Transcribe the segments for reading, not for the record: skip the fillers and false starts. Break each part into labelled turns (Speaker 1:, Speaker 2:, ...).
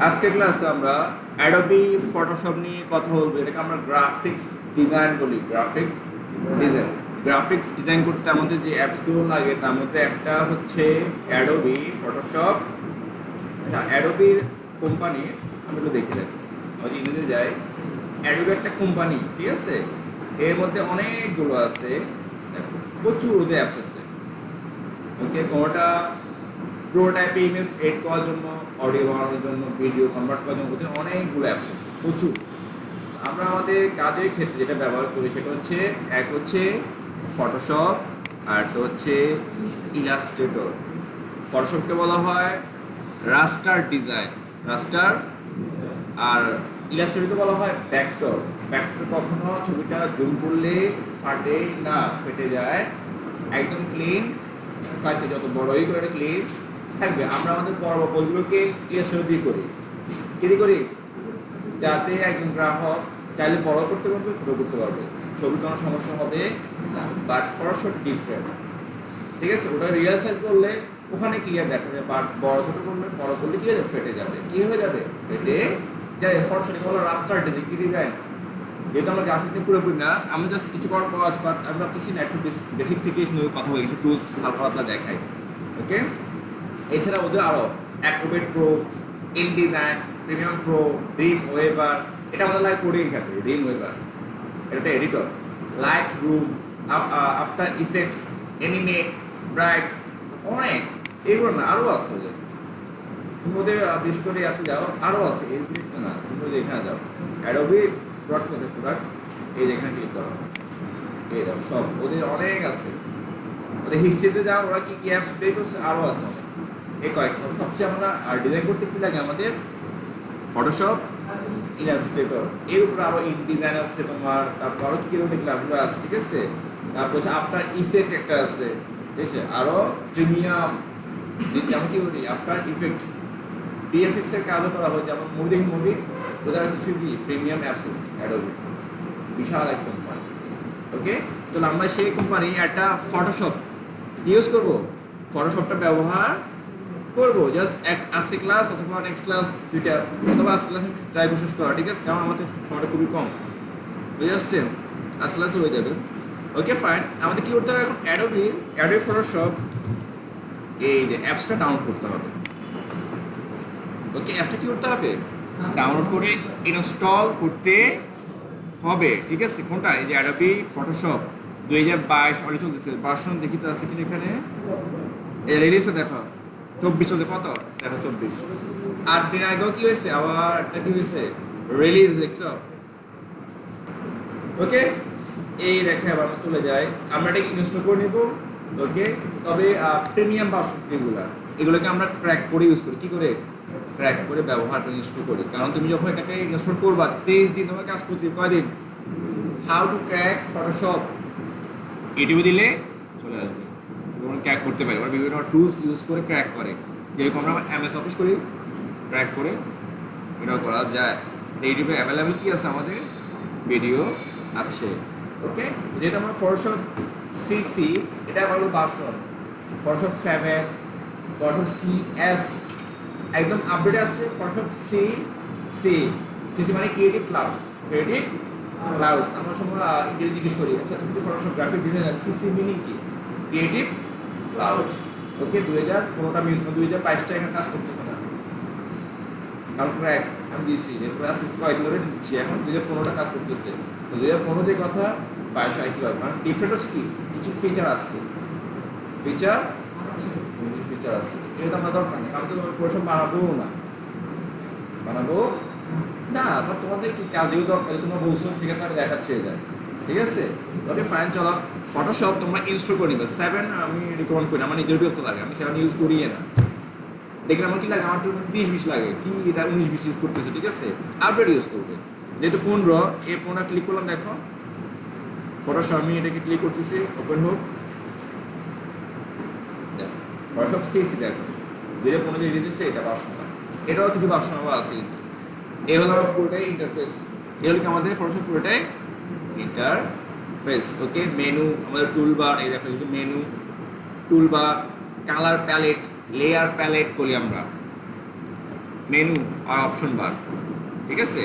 Speaker 1: আজকের ক্লাসে আমরা অ্যাডোবি ফটোশপ নিয়ে কথা বলবো। এটাকে আমরা গ্রাফিক্স ডিজাইন বলি। গ্রাফিক্স ডিজাইন করতে আমাদের যে অ্যাপসগুলো লাগে তার মধ্যে একটা হচ্ছে অ্যাডোবি ফটোশপ। অ্যাডোবির কোম্পানি আমি একটু দেখে রাখি, আমি ইংরেজি যাই। অ্যাডোবি একটা কোম্পানি, ঠিক আছে? এর মধ্যে অনেকগুলো আছে, প্রচুর ওদের অ্যাপস আছে। ওকে, কোনোটা প্রো টাইপে ইমেজ এড করার জন্য, অডিও বানানোর জন্য, ভিডিও কনভার্ট করার জন্য ওদের অনেকগুলো অ্যাপস আছে, প্রচুর। আমরা আমাদের কাজের ক্ষেত্রে যেটা ব্যবহার করি সেটা হচ্ছে এক হচ্ছে ফটোশপ, আর একটা হচ্ছে ইলাস্ট্রেটর। ফটোশপকে বলা হয় রাস্টার ডিজাইন, রাস্টার। আর ইলাস্ট্রেটরকে বলা হয় ভেক্টর। ভেক্টর কখনো ছবিটা জুম করলে ফাটে না, ফেটে যায়, একদম ক্লিন থাকবে, যত বড়ই করে এটা ক্লিন থাকবে। আমরা আমাদের বড় বইগুলোকে ইলাস্ট্রেটর দিয়ে করি, কি দিয়ে করি? যাতে একজন গ্রাহক চাইলে বড় করতে পারবে, ছোটো করতে পারবে, ছবির কোনো সমস্যা হবে না। বাট ফটোশপ ডিফারেন্ট, ঠিক আছে? ওটা রিয়েল সাইজ করলে ওখানে ক্লিয়ার দেখা যায়, বাট বড় ছোটো করলে, বড় করলে কী হয়ে যাবে? ফেটে যাবে। কী হয়ে যাবে? ফেটে যাবে। ফটোশপে বলো রাস্টার ডিজাইন। কী ডিজাইন? যেহেতু আমরা গ্রাফিক নিয়ে পুরোপুরি না, আমি জাস্ট কিছু করার পর আছে, বাট আমি ভাবতেছি না একটু বেসিক থেকে কথা বলি, কিছু টুলস হালকা পাতলা দেখাই। ওকে, এছাড়া ওদের আরও Acrobat Pro, InDesign, Premium Pro, Dreamweaver, এটা আমাদের লাগে কোডিং ক্ষেত্রে। ড্রিম ওয়েভার এটা editor, Lightroom, After Effects, Animate, bright, অনেক। এগুলো না আরও আছে ওদের। তুমি ওদের বিশেষ করে এত যাও, আরও আছে। এর বিশেষ না, তুমি ওদের এখানে যাও, অ্যাডোবি প্রোডাক্ট কোথায় প্রোডাক্ট, এই যে এখানে ক্লিক করো, এই দাও, সব ওদের অনেক আছে। ওদের হিস্ট্রিতে যাও, ওরা কী কী অ্যাপস বের করছে, আরও আছে অনেক। এই কয়েকটা সবচেয়ে আমরা আর ডিজাইন করতে কী লাগে আমাদের? ফটোশপ, ইলাস্ট্রেটর, এর উপরে আরও ইনডিজাইন আছে তোমার, তারপর আরও কী কী দেখলাম এগুলো আছে, ঠিক আছে? তারপর হচ্ছে আফটার ইফেক্ট একটা আছে, ঠিক আছে? আরও প্রিমিয়াম, যেমন কী বলি আফটার ইফেক্ট, ডিএফএক্সের কাজও করা হয়, যেমন মুভি দেখি, মুভি ওদের আর কিছু কি প্রিমিয়াম অ্যাপস আছে অ্যাডোবি, বিশাল এক কোম্পানি। ওকে, চলো আমরা সেই কোম্পানি একটা ফটোশপ ইউজ করবো, ফটোশপটা ব্যবহার করবো। জাস্ট আজকে ক্লাস অথবা নেক্সট ক্লাস দুইটা, অথবা আজকে ক্লাস ট্রাই কোশিশ করা, ঠিক আছে? কারণ আমাদের সময়টা খুবই কম, বুঝে আসছেন? আজকে ক্লাসে হয়ে যাবে। ওকে ফাইন, আমাদের কী করতে হবে এখন? অ্যাডোবি ফটোশপ এই যে অ্যাপসটা ডাউনলোড করতে হবে। ওকে, অ্যাপসটা কী করতে হবে? ডাউনলোড করে ইনস্টল করতে হবে, ঠিক আছে? কোনটা? এই যে অ্যাডোবি ফটোশপ 2022 অলরেডি চলতেছে, ভার্সন দেখি তো আছে কি এখানে? এই রিলিজে দেখো 24 চলতে, কত দেখো 24। 8 দিন আগেও কি হয়েছে, আবার একটা কি হয়েছে, রিলিজ, দেখছো? ওকে, এই দেখে আবার আমরা চলে যাই, আমরা এটাকে ইনস্টল করে নেব। ওকে, তবে প্রিমিয়াম ভার্সন এগুলোকে আমরা ক্র্যাক করে ইউজ করি। কী করে? ক্র্যাক করে ব্যবহার করে ইনস্টল করি। কারণ তুমি যখন এটাকে ইনস্টল করবা 30 দিন তোমার কাজ করতে, কয়দিন? হাউ টু ক্র্যাক ফটোশপ ইউটিউবে দিলে চলে আসবে, তোমরা ক্র্যাক করতে পারি। ওরা বিভিন্ন টুলস ইউজ করে ক্র্যাক করে, যেরকম আমরা এমএস অফিস করি, ক্র্যাক করে এটাও করা যায়। ইউটিউবে অ্যাভেলেবেল কি আছে? আমাদের ভিডিও আছে। ওকে, যেহেতু আমরা ফটোশপ সিসি, এটা আমার ভার্সন ফটোশপ 7, ফটোশপ সিএস একদম আপডেট আসছে। ফটোশপ সিসি মানে ক্রিয়েটিভ ক্লাউডস, ক্রিয়েটিভ ক্লাউডস। আমরা সময় ইংরেজি জিজ্ঞেস করি, আচ্ছা তুমি তো Photoshop graphic designer, CC meaning কি? Creative clouds. ওকে, 2015টা মিস, 2022টা এখানে কাজ করতেছে না, কারণ ক্র্যাক আমি দিচ্ছি, এরপরে আজকে কয়েকদিন ধরে দিচ্ছি, এখন 2015টা কাজ করতেছে। তো 2015 যে কথা 22 একই হবে, মানে ডিফারেন্ট হচ্ছে কি, কিছু ফিচার আসছে, ফিচার আছে, এটা আমার দরকার নেই, কারণ তো তোমার পরিশ্রম বানাবো না। আবার তোমাদের কি কাজেও দরকার, তোমরা বলছো সেক্ষেত্রে আমি দেখাচ্ছি এটা, ঠিক আছে? ওকে ফাইন, চলো ফটোশপ তোমরা ইনস্টল করে নিবে। 7 আমি রিকমেন্ড করি, আমার নিজের বিরক্ত লাগে, আমি 7 ইউজ করিই না। দেখলে আমার কি লাগে, আমার তো 20-20 লাগে, কি এটা 19-20 ইউজ করতেছে, ঠিক আছে? আপডেট ইউজ করবে। যেহেতু 15, এই 15 ক্লিক করলাম, দেখো ফটোশপ, আমি এটাকে ক্লিক করতেছি, ওপেন হোক, ফটোশপ সিসি দেখো 2015 যে রিলিজ হচ্ছে, এটা ভার্সনটা, এটাও কিছু ভার্সন আবার আছে। এই হলো আমার পুরোটাই ইন্টারফেস, এই হলো কি আমাদের ফটোশপ পুরোটাই ইন্টারফেস। ওকে, মেনু, আমাদের টুলবার, এই দেখো menu, toolbar, colour palette, layer palette বলি আমরা, মেনু আর অপশন বার, ঠিক আছে?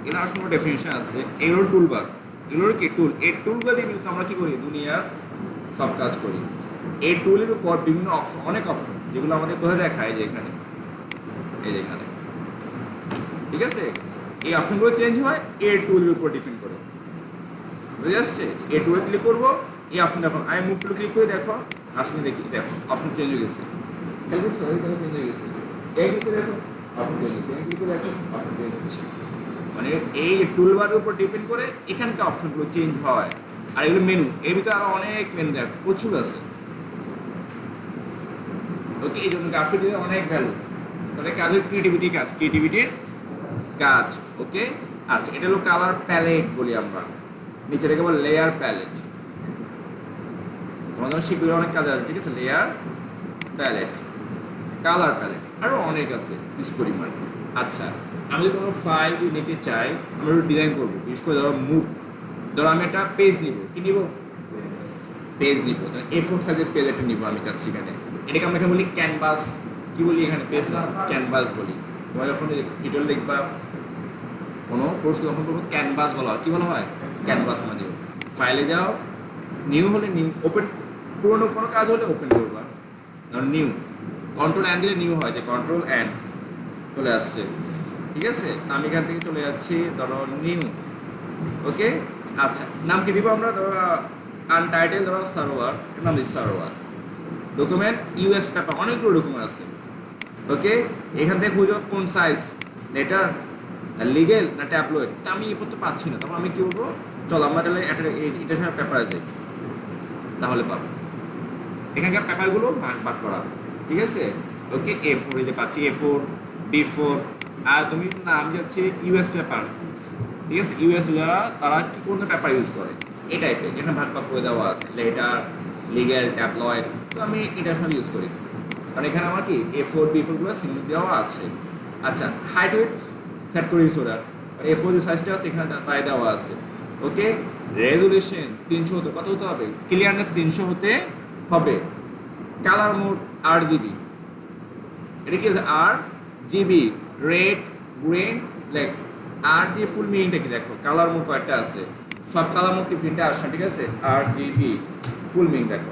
Speaker 1: এগুলো আসলে কোনো ডেফিনেশন আছে। এগুলোর টুল বার, এগুলোর কি টুল, এই টুলগুলো দিয়ে কিন্তু আমরা কি করি, দুনিয়ার সব কাজ করি। এই টুলের উপর বিভিন্ন অপশন, অনেক অপশন, যেগুলো আমাদের কোথায় দেখায়, যে এখানে, এই যে এখানে, ঠিক আছে? এই অপশনগুলো চেঞ্জ হয় এই টুলের উপর ডিপেন্ড করে, বুঝে আসছে? এই টুলে ক্লিক করবো, এই অপশন দেখো, আমি মুভ টুলে ক্লিক করে দেখো, আসলে দেখি, দেখো অপশন চেঞ্জ হয়ে গেছে, চেঞ্জ হয়ে গেছে, এই ক্লিক করে দেখো অপশন চেঞ্জ হয়েছে, এই ক্লিক করে দেখো অপশন চেঞ্জ হচ্ছে। মানে এই টুলবারের উপর ডিপেন্ড করে এখানকার অপশনগুলো চেঞ্জ হয়। আর এগুলো মেনু, এর ভিতরে আরো অনেক মেনু দেখো, প্রচুর আছে। ওকে, এই জন্য গ্রাফিকের অনেক ভ্যালু। তাহলে কাজ হচ্ছে ক্রিয়েটিভিটি কাজ, ক্রিয়েটিভিটির কাজ। ওকে, আচ্ছা, এটা হলো কালার প্যালেট বলি আমরা, নিচে রেখে বল লেয়ার প্যালেট। তোমাদের শিখবে অনেক কাজ আছে, ঠিক আছে? লেয়ার প্যালেট, কালার প্যালেট, আরও অনেক আছে কিছু পরিমাণ। আচ্ছা, আমি যদি কোনো ফাইল নিতে চাই, আমরা একটু ডিজাইন করবো, বিশেষ করে ধরো মুভ, ধরো আমি একটা পেজ নিব, কি নিব? পেজ নিব, A4 সাইজের পেজ একটা নিব আমি চাচ্ছি। এখানে এটাকে আমরা এখানে বলি ক্যানভাস, কি বলি এখানে? পেজ না, ক্যানভাস বলি। তোমরা যখন টিউটোরিয়াল দেখবা, কোনো কোর্স যখন করবো, ক্যানভাস বলা হয়। কী বলা হয়? ক্যানভাস মানে ফাইলে যাও, নিউ হলে নিউ, ওপেন, পুরোনো কোনো কাজ হলে ওপেন করবা, ধরো নিউ, কন্ট্রোল অ্যান্ড দিলে নিউ হয়, যে কন্ট্রোল অ্যান্ড চলে আসছে, ঠিক আছে? আমি এখান থেকে চলে যাচ্ছি, ধরো নিউ। ওকে, আচ্ছা, নাম কি দিব আমরা? ধরো আনটাইটেল, ধরো সার্ভার, নাম দিচ্ছি সার্ভার। ডকুমেন্ট ইউএস পেপার, অনেকগুলো ডকুমেন্ট আছে। ওকে, এখান থেকে খুঁজো কোন সাইজ, লেটার, লিগেল না ট্যাবলয়েড। আমি এরপর তো পাচ্ছি না, তখন আমি কী করবো? চলো আমরা তাহলে এটার সাথে পেপারে যাই, তাহলে পাবো। এখানকার পেপারগুলো ভাগ ভাগ করা, ঠিক আছে? ওকে, A4 এই যে পাচ্ছি, A4, B4, আর তুমি নাম যাচ্ছে ইউএস পেপার, ঠিক আছে? ইউএস যারা, তারা কি কোন পেপার ইউজ করে, এই টাইপের এখানে ভাগ ভাগ করে দেওয়া আছে, লেটার, লিগেল, ট্যাবলয়েড। তো আমি এটার সাথে ইউজ করি, কারণ এখানে আমার কি A4, B4গুলো সিগনেচার দেওয়া আছে। আচ্ছা, হাইট ওয়েট সেট করে ইউজ করা, A4 যে সাইজটা আছে এখানে তাই দেওয়া আছে। ওকে, রেজুলেশন 300 হতে, কত হতে হবে? ক্লিয়ারনেস 300 হতে হবে। কালার মোড RGB, এটা কি আছে? RGB, red, green, black. RGB ফুল মিনিংটা কি দেখো, কালার মোড কয়টা আছে, সব কালার মোড কি প্রিন্টে আসছে, ঠিক আছে? RGB ফুল মিনিং দেখো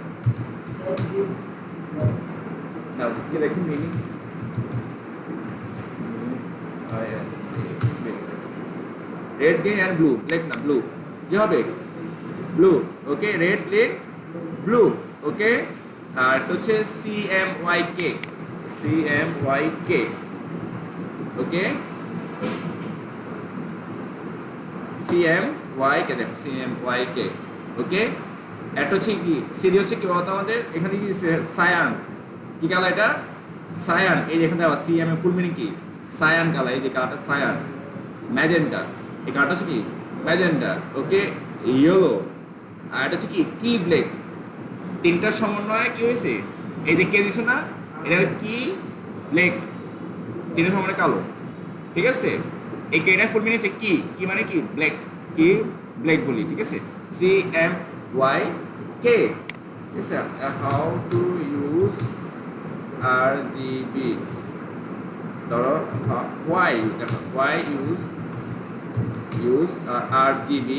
Speaker 1: না, কি দেখুন meaning, red, green and blue, black না, ব্লু, কি হবে? ব্লু। ওকে, রেড, গ্রিন, ব্লু। ওকে, আর এটা হচ্ছে CMYK, CMYK। ওকে, CMYK দেখো, CMYK। ওকে, এটা হচ্ছে কি, সিডি হচ্ছে কি বলতো আমাদের এখানে কি সায়ান, কি কালার এটা? সায়ান। এই যে এখানে দেওয়া CM এর ফুল মিনিং কি? সায়ান কালার, এই যে কালারটা সায়ান। ম্যাজেন্টা, এই কালারটা হচ্ছে কি? ম্যাজেন্টা। ওকে, ইয়েলো, আর এটা হচ্ছে কি? কি ব্ল্যাক। তিনটার সমন্বয়ে কি হয়েছে? এই যে কে দিছে না, এটা কি ব্ল্যাক, তিনটার সমন্বয়ে কালো, ঠিক আছে? এই কেটা ফুল মিনিং হচ্ছে কি, কি মানে কি? ব্ল্যাক, কি ব্ল্যাক বলি, ঠিক আছে? CMYK, ঠিক আছে? হাউ টু ইউজ RGB, ধরো why, দেখো why use RGB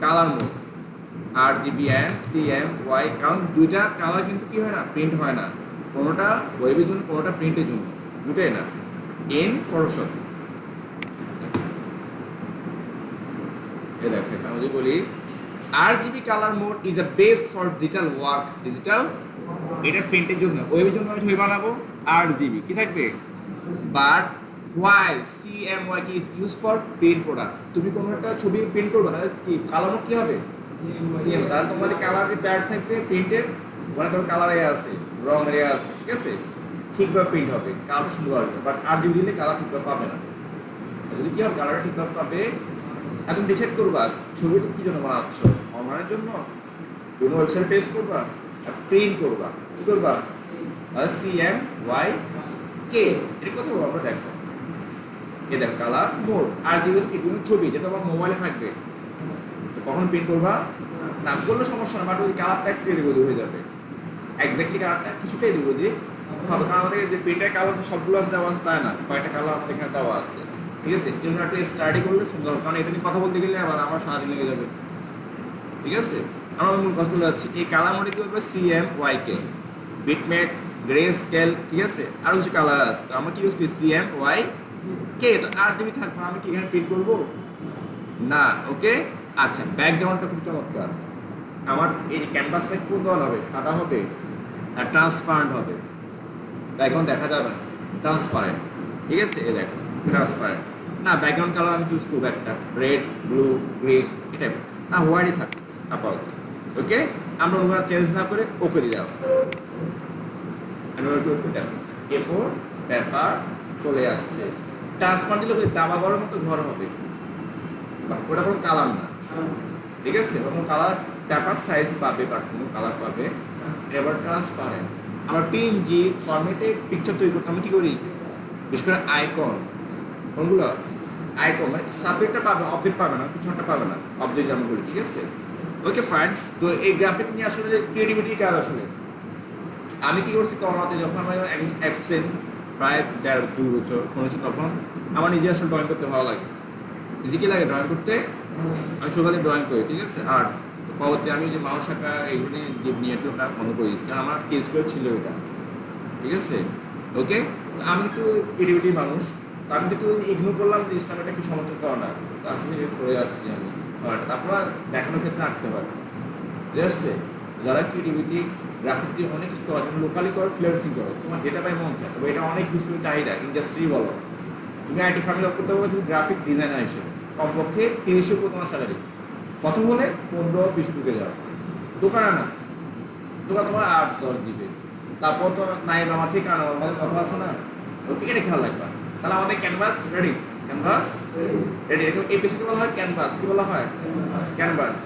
Speaker 1: colour mode, RGB and CMY, কারণ দুইটা কালার কিন্তু কি হয় না, প্রিন্ট হয় না, কোনোটা ওয়েবের জন্য, কোনোটা প্রিন্টের জন্য, দুটোই না। ইন ফটোশপ, এই দেখো এখানে যদি বলি RGB colour mode is a best for digital work, digital, এটা প্রিন্টের জন্য, ওয়েবের জন্য আমি ছবি বানাবো, RGB কি থাকবে? But while CMYK is used for print product, তুমি কোনো একটা ছবি প্রিন্ট করবে, তাহলে কি কালার মোড কি হবে? CM, তাহলে তোমার কালারের প্যাড থাকবে প্রিন্টের, মানে তোমার কালার এরিয়া আছে, রং এরিয়া আছে, ঠিক আছে? ঠিকভাবে প্রিন্ট হবে, কালার সুন্দর হবে। বাট RGB দিলে কালার ঠিকভাবে পাবে না। যদি কি হবে, কালারটা ঠিকভাবে পাবে। এখন ডিসাইড করবা ছবিটা কি জন্য বানাচ্ছ, অনলাইনের জন্য, কোনো ওয়েবসাইট পেজ করবা, প্রিন্ট করবা, কি করবা? CMYK, এটা কথা আমরা দেখো, এ দেখো কালার মোড। RGB কি বিভিন্ন ছবি যেটা আমার মোবাইলে থাকবে, তো কখন প্রিন্ট করবা না করলে সমস্যা না, বাট ওই কালারটা একটু এদিক ওদিক হয়ে যাবে, এক্স্যাক্টলি কালারটা কিছুটাই এদিক ওদিক হবে, কারণ আমাদের যে প্রিন্টের কালার সবগুলো আছে দেওয়া আছে তাই না, কয়েকটা কালার আমাদের এখানে দেওয়া আছে, ঠিক আছে। এই জন্য একটা স্টাডি করলে সুন্দর, কারণ এটা নিয়ে কথা বলতে গেলে আবার আমার সারাদিন লেগে যাবে, ঠিক আছে। আমরা মূল কথা চলে যাচ্ছি, এই কালার মধ্যে কী করবে CMYK, বিটমেট, গ্রে স্কেল, ঠিক আছে, আরও কিছু কালার আছে, তো আমরা কি ইউজ করি CMYK। তো আর তুমি থাকবো, আমি কি এখানে প্রিন্ট করবো না, ওকে। আচ্ছা, ব্যাকগ্রাউন্ডটা খুব চমৎকার। আমার এই যে ক্যানভাসটা কোন ধরনের হবে, সাদা হবে আর ট্রান্সপারেন্ট হবে, ব্যাকগ্রাউন্ড দেখা যাবে না, ট্রান্সপারেন্ট, ঠিক আছে। এই দেখো ট্রান্সপারেন্ট না, ব্যাকগ্রাউন্ড কালার আমি চুজ করবো একটা রেড, ব্লু, গ্রিন, এটা না, হোয়াইটই থাক আপাতত, ওকে। আমরা ওগুলো চেঞ্জ না করে ওকে দিয়ে দাও, দেখো A4 পেপার চলে আসছে। ট্রান্সপারেন্ট দিলে ওই দাবা ঘরের মতো ঘর হবে, ওটা কোনো কালার না, ঠিক আছে, ওরকম কালার পেপার সাইজ পাবে, বাট কোনো কালার পাবে। এবার ট্রান্সপারেন্ট, আমার পিএনজি ফরম্যাটে পিকচার তৈরি করতে আমি কী করি, বিশেষ করে আইকন, কোনগুলো আইকন মানে সাবজেক্টটা পাবে, অবজেক্ট পাবে না, পিছনটা পাবে না, অবজেক্ট আমি বলি, ঠিক আছে, ওকে ফাইন। তো এই গ্রাফিক নিয়ে আসলে ক্রিয়েটিভিটি কাজ আসলে আমি কী করছি, করোনাতে যখন আমি অ্যাবসেন্ট প্রায় 1.5-2 বছর করেছি, তখন আমার নিজে আসলে ড্রয়িং করতে ভালো লাগে, নিজে কী লাগে ড্রয়িং করতে, আমি সকালে ড্রয়িং করি, ঠিক আছে। আর পরবর্তী আমি যে মানুষ আঁকা এইগুলি যে নিয়ে একটু বন্ধ করেছি, কারণ আমার কেস করে ছিল ওইটা, ঠিক আছে, ওকে। তো আমি তো ক্রিয়েটিভিটি মানুষ, তো আমি কিন্তু ইগনোর করলাম যে ইসলাম এটা কি সমর্থন করা না, তো আস্তে আস্তে সরে আসছি আমি, তারপর দেখানোর ক্ষেত্রে আঁকতে হয়, ঠিক আছে। যারা ক্রিয়েটিভিটি গ্রাফিক দিয়ে অনেক কিছু করা, তুমি লোকালি করো, ফ্রিল্যান্সিং করো, তোমার ডেটা পাই মন চায়, তবে এটা অনেক কিছু চাহিদা, ইন্ডাস্ট্রি বলো, তুমি আইটি ফার্মে জব করতে পারবে গ্রাফিক ডিজাইনার হিসেবে, কমপক্ষে 30 উপর তোমার স্যালারি, প্রথম হলে 15-20 ঢুকে যাও, দোকানে না, দোকান তোমার 8-10 দিবে, তারপর তো নাই আমার থেকে আনা, আমাদের কথা আছে না, ওকে, এটা খেয়াল রাখবা। তাহলে আমাদের ক্যানভাস রেডি, ক্যানভাস রেডি, এই পেশাকে বলা হয় ক্যানভাস, কি বলা হয়, ক্যানভাস।